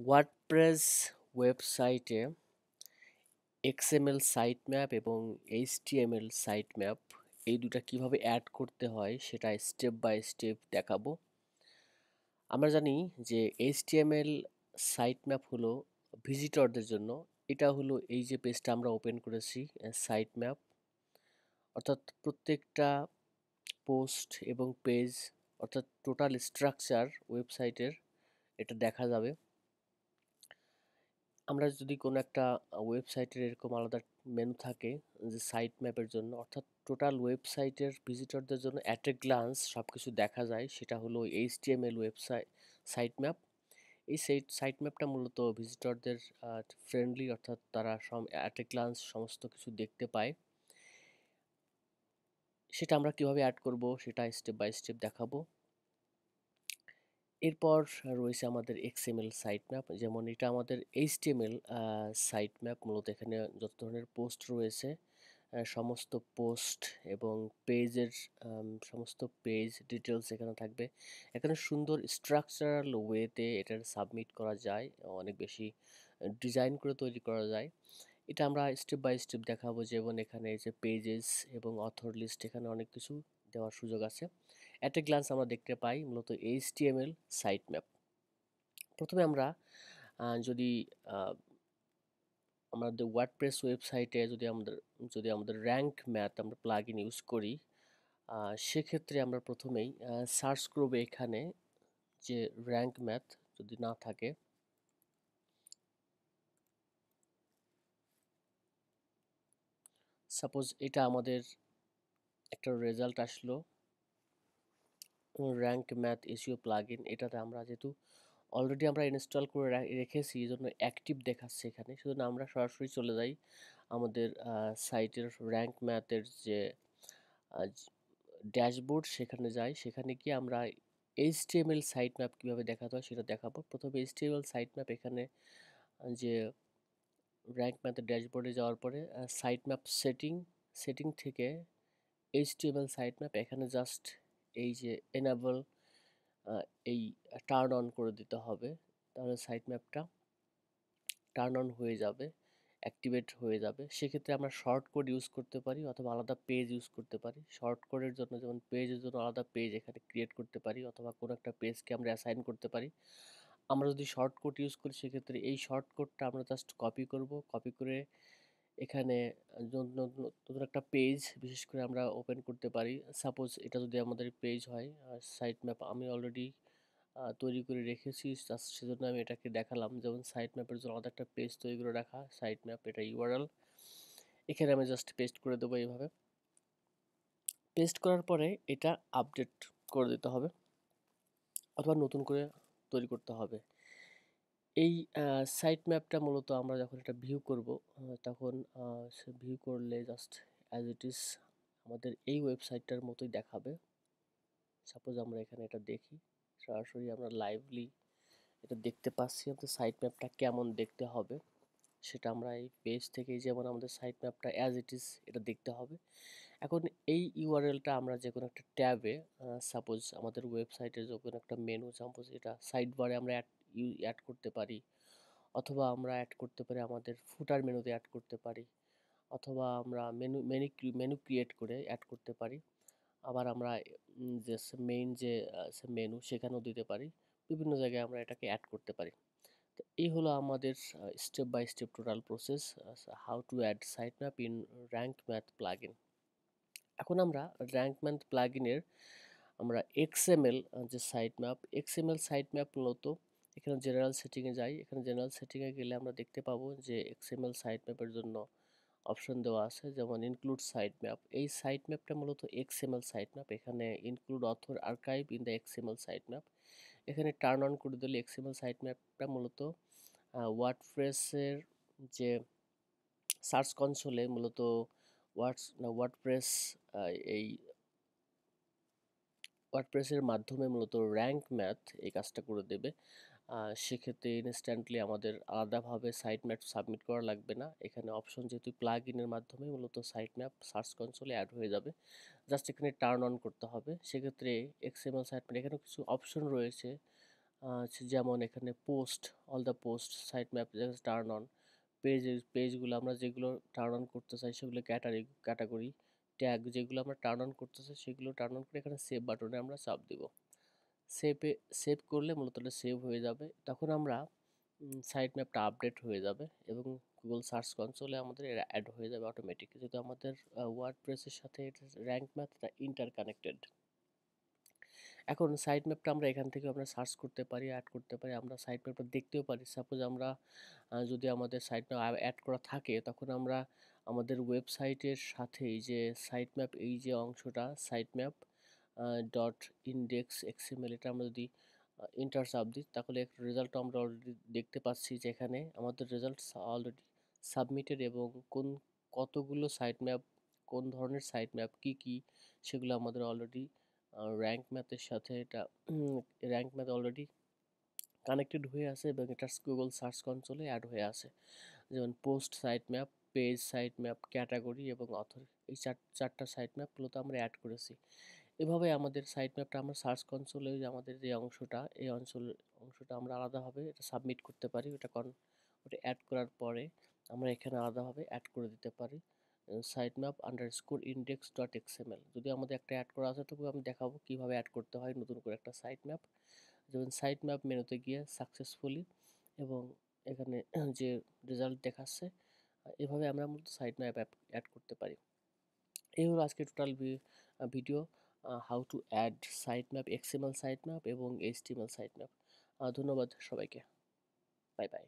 WordPress ওয়েবসাইটে XML site map এবং HTML site map এই দুটা কিভাবে অ্যাড করতে হয় সেটা স্টেপ বাই স্টেপ দেখাবো। আমরা জানি যে এইচটিএমএল সাইট ম্যাপ হলো ভিজিটরদের জন্য। এটা হলো এই যে পেজটা আমরা ওপেন করেছি, সাইট ম্যাপ, অর্থাৎ প্রত্যেকটা পোস্ট এবং পেজ, অর্থাৎ টোটাল স্ট্রাকচার ওয়েবসাইটের এটা দেখা যাবে। আমরা যদি কোনো একটা ওয়েবসাইটের এরকম আলাদা মেনু থাকে যে সাইট ম্যাপের জন্য, অর্থাৎ টোটাল ওয়েবসাইটের ভিজিটরদের জন্য অ্যাট এ গ্লান্স সব কিছু দেখা যায়, সেটা হলো এইচটিএমএল ওয়েবসাইট সাইট ম্যাপ। এই সাইট ম্যাপটা মূলত ভিজিটরদের ফ্রেন্ডলি, অর্থাৎ তারা অ্যাট এ গ্লান্স সমস্ত কিছু দেখতে পায়। সেটা আমরা কিভাবে অ্যাড করব সেটা স্টেপ বাই স্টেপ দেখাবো। এরপর রয়েছে আমাদের এক্সএমএল সাইট ম্যাপ, যেমন এটা আমাদের এইচটিএমএল সাইট ম্যাপ। মূলত এখানে যত ধরনের পোস্ট রয়েছে, সমস্ত পোস্ট এবং পেজের সমস্ত পেজ ডিটেলস এখানে থাকবে। এখানে সুন্দর স্ট্রাকচারাল ওয়েতে এটার সাবমিট করা যায়, অনেক বেশি ডিজাইন করে তৈরি করা যায়। এটা আমরা স্টেপ বাই স্টেপ দেখাবো, যেমন এখানে এই যে পেজেস এবং অথর লিস্ট, এখানে অনেক কিছু দেওয়ার সুযোগ আছে। অ্যাট এ গ্লান্স আমরা দেখতে পাই মূলত এইচটিএমএল সাইট ম্যাপ। প্রথমে আমরা যদি আমাদের ওয়ার্ডপ্রেস ওয়েবসাইটে যদি আমাদের র্যাঙ্ক ম্যাথ আমরা প্লাগ ইন ইউজ করি, সেক্ষেত্রে আমরা প্রথমেই সার্চ করবো এখানে যে র্যাঙ্ক ম্যাথ যদি না থাকে, সাপোজ এটা আমাদের একটা রেজাল্ট আসলো rank math SEO plug in. এটাতে আমরা যেহেতু অলরেডি আমরা ইনস্টল করে রেখেছি, এই জন্য অ্যাক্টিভ দেখাচ্ছে এখানে। সেজন্য আমরা সরাসরি চলে যাই আমাদের সাইটের র্যাঙ্ক ম্যাথের যে ড্যাশবোর্ড, সেখানে যাই। সেখানে গিয়ে আমরা এইচটিএমএল সাইট ম্যাপ কীভাবে দেখাতে হয় সেটা দেখাবো। প্রথমে এইচটিএমএল সাইট ম্যাপ এখানে যে র্যাঙ্ক ম্যাথের ড্যাশবোর্ডে যাওয়ার পরে সাইট ম্যাপ সেটিং থেকে এইচটিএমএল সাইট ম্যাপ এখানে জাস্ট এই যে এনেবল এই টার্ন অন করে দিতে হবে, তাহলে সাইট ম্যাপটা টার্ন অন হয়ে যাবে, অ্যাক্টিভেট হয়ে যাবে। সেক্ষেত্রে আমরা শর্ট কোড ইউজ করতে পারি অথবা আলাদা পেজ ইউজ করতে পারি। শর্ট কোডের জন্য যেমন পেজের জন্য আলাদা পেজ এখানে ক্রিয়েট করতে পারি, অথবা কোনো একটা পেজকে আমরা অ্যাসাইন করতে পারি। আমরা যদি শর্ট কোড ইউজ করি সেক্ষেত্রে এই শর্ট কোডটা আমরা জাস্ট কপি করব, কপি করে এখানে নতুন একটা পেজ বিশেষ করে আমরা ওপেন করতে পারি। সাপোজ এটা যদি আমাদের পেজ হয়, সাইট ম্যাপ আমি অলরেডি তৈরি করে রেখেছি, জাস্ট সেজন্য আমি এটাকে দেখালাম। যেমন সাইট ম্যাপের জন্য আলাদা একটা পেজ তৈরি করে রাখা, সাইট ম্যাপ এটা ইউআরএল, এখানে আমি জাস্ট পেস্ট করে দেবো এইভাবে। পেস্ট করার পরে এটা আপডেট করে দিতে হবে অথবা নতুন করে তৈরি করতে হবে। এই সাইট ম্যাপটা মূলত আমরা যখন এটা ভিউ করব, তখন ভিউ করলে জাস্ট অ্যাজ ইট ইজ আমাদের এই ওয়েবসাইটটার মতোই দেখাবে। সাপোজ আমরা এখানে এটা দেখি, সরাসরি আমরা লাইভলি এটা দেখতে পাচ্ছি আমাদের সাইট ম্যাপটা কেমন দেখতে হবে। সেটা আমরা এই পেজ থেকেই, যেমন আমাদের সাইট ম্যাপটা অ্যাজ ইট ইজ এটা দেখতে হবে। এখন এই ইউআরএলটা আমরা যে কোনো একটা ট্যাবে, সাপোজ আমাদের ওয়েবসাইটে যে কোনো একটা মেনু, সাপোজ এটা সাইড বারে আমরা অ্যাড করতে পারি, অথবা আমরা অ্যাড করতে পারি আমাদের ফুটার মেনুতে অ্যাড করতে পারি, অথবা আমরা মেনু ক্রিয়েট করে অ্যাড করতে পারি। আবার আমরা যে মেইন যে মেনু সেখানেও দিতে পারি। বিভিন্ন জায়গায় আমরা এটাকে অ্যাড করতে পারি। তো এই হলো আমাদের step by step total process, how to add site map in rank math plugin. এখন আমরা র্যাঙ্ক ম্যাথ প্লাগইনের আমরা এক্সএমএল যে এক্সএমএল সাইট ম্যাপ মূলত এখানে জেনারেল সেটিংয়ে যাই। এখানে জেনারেল সেটিংয়ে গেলে আমরা দেখতে পাবো যে এক্সএমএল সাইট ম্যাপের জন্য অপশন দেওয়া আছে, যেমন ইনক্লুড সাইট ম্যাপ। এই সাইট ম্যাপটা মূলত এক্সএমএল সাইট ম্যাপ। এখানে include author archive in the XML site map, এখানে টার্ন অন করে দিলে এক্সএমএল সাইট ম্যাপটা মূলত ওয়ার্ডপ্রেসের যে সার্চ কনসোলে মূলত ওয়ার্ডপ্রেস এই ওয়ার্ডপ্রেসের মাধ্যমে মূলত র্যাঙ্ক ম্যাথ এই কাজটা করে দেবে। সেক্ষেত্রে ইনস্ট্যান্টলি আমাদের আলাদাভাবে সাইট ম্যাপ সাবমিট করা লাগবে না। এখানে অপশন যেহেতু প্লাগ ইনের মাধ্যমে মূলত সাইট ম্যাপ সার্চ কনসোলে অ্যাড হয়ে যাবে, জাস্ট এখানে টার্ন অন করতে হবে। সেক্ষেত্রে এক্সএমএল সাইট ম্যাপ এখানে কিছু অপশন রয়েছে, যেমন এখানে post, all the post site map turn on, পেজগুলো আমরা যেগুলো টার্ন অন করতে চাই সেগুলো ক্যাটাগরি, ট্যাগ যেগুলো আমরা টার্ন অন করতে চাই সেগুলো টার্ন অন করে এখানে সেভ বাটনে আমরা চাপ দিব। সেভে সেভ করলে মূলত এটা সেভ হয়ে যাবে। তখন আমরা সাইট ম্যাপটা আপডেট হয়ে যাবে এবং গুগল সার্চ কনসোলে আমাদের এরা অ্যাড হয়ে যাবে অটোমেটিক, যেহেতু আমাদের ওয়ার্ডপ্রেসের সাথে এটা র্যাঙ্ক ম্যাথটা ইন্টারকানেক্টেড। এখন সাইট ম্যাপটা আমরা এখান থেকে আমরা সার্চ করতে পারি, অ্যাড করতে পারি, আমরা সাইট ম্যাপটা দেখতেও পারি। সাপোজ আমরা যদি আমাদের সাইট ম্যাপ অ্যাড করা থাকে তখন আমরা আমাদের ওয়েবসাইটের সাথেই যে সাইট ম্যাপ, এই যে অংশটা site map dot index XML, এটা আমরা যদি এন্টার চাপ দিই তাহলে রেজাল্ট আমরা অলরেডি দেখতে পাচ্ছি যে এখানে আমাদের রেজাল্ট অলরেডি সাবমিটেড এবং কতগুলো সাইট ম্যাপ, কোন ধরনের সাইট ম্যাপ কী কী, সেগুলো আমাদের অলরেডি র্যাঙ্ক ম্যাথের সাথে এটা র্যাঙ্ক ম্যাথ অলরেডি কানেক্টেড হয়ে আছে এবং এটা গুগল সার্চ কনসোলে অ্যাড হয়ে আছে। যেমন post site map, page site map, category এবং অথর, এই চারটা সাইট ম্যাপ মূলত আমরা অ্যাড করেছি। এভাবে আমাদের সাইট ম্যাপটা আমরা সার্চ কনসোলে আমাদের যে অংশটা, এই অংশটা আমরা আলাদাভাবে এটা সাবমিট করতে পারি। ওটা অ্যাড করার পরে আমরা এখানে আলাদাভাবে অ্যাড করে দিতে পারি site map underscore index dot XML. যদি আমাদের একটা অ্যাড করা আছে তবু আমি দেখাবো কীভাবে অ্যাড করতে হয় নতুন করে একটা সাইট ম্যাপ। যেমন সাইট ম্যাপ মেনুতে গিয়ে সাকসেসফুলি এবং এখানে যে রেজাল্ট দেখাচ্ছে, এভাবে আমরা মূলত সাইট ম্যাপ অ্যাড করতে পারি। এই হলো আজকে total video, how to add site map, XML site map এবং এইচটিএমএল সাইট ম্যাপ। ধন্যবাদ সবাইকে, বাই বাই।